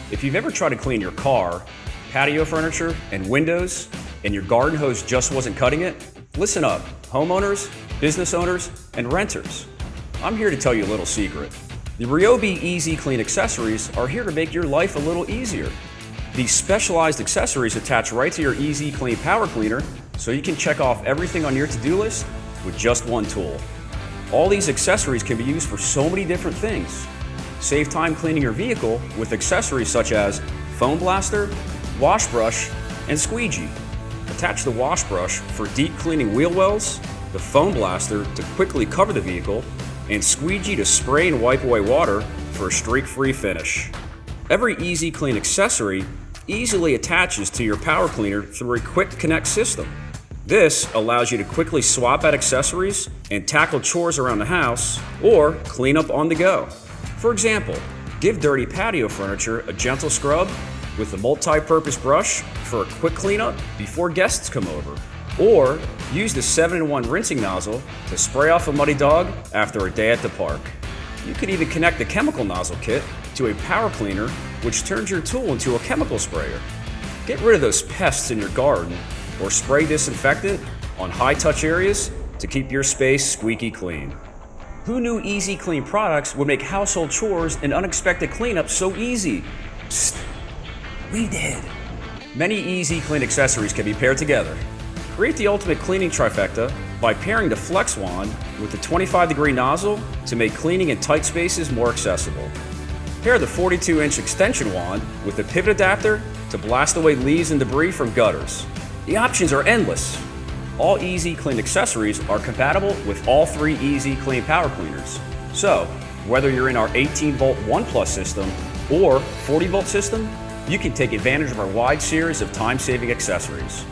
If you've ever tried to clean your car, patio furniture, and windows, and your garden hose just wasn't cutting it, listen up, homeowners, business owners, and renters. I'm here to tell you a little secret. The Ryobi EZClean accessories are here to make your life a little easier. These specialized accessories attach right to your EZClean power cleaner, so you can check off everything on your to-do list with just one tool. All these accessories can be used for so many different things. Save time cleaning your vehicle with accessories such as foam blaster, wash brush, and squeegee. Attach the wash brush for deep cleaning wheel wells, the foam blaster to quickly cover the vehicle, and squeegee to spray and wipe away water for a streak-free finish. Every EZClean accessory easily attaches to your power cleaner through a quick connect system. This allows you to quickly swap out accessories and tackle chores around the house or clean up on the go. For example, give dirty patio furniture a gentle scrub with a multi-purpose brush for a quick cleanup before guests come over. Or use the 7-in-1 rinsing nozzle to spray off a muddy dog after a day at the park. You could even connect the chemical nozzle kit to a power cleaner, which turns your tool into a chemical sprayer. Get rid of those pests in your garden or spray disinfectant on high-touch areas to keep your space squeaky clean. Who knew EZClean products would make household chores and unexpected cleanup so easy? Psst, we did. Many EZClean accessories can be paired together. Create the ultimate cleaning trifecta by pairing the Flex wand with the 25-degree nozzle to make cleaning in tight spaces more accessible. Pair the 42-inch extension wand with the pivot adapter to blast away leaves and debris from gutters. The options are endless. All EZClean accessories are compatible with all three EZClean power cleaners. So, whether you're in our 18-volt ONE Plus system or 40-volt system, you can take advantage of our wide series of time-saving accessories.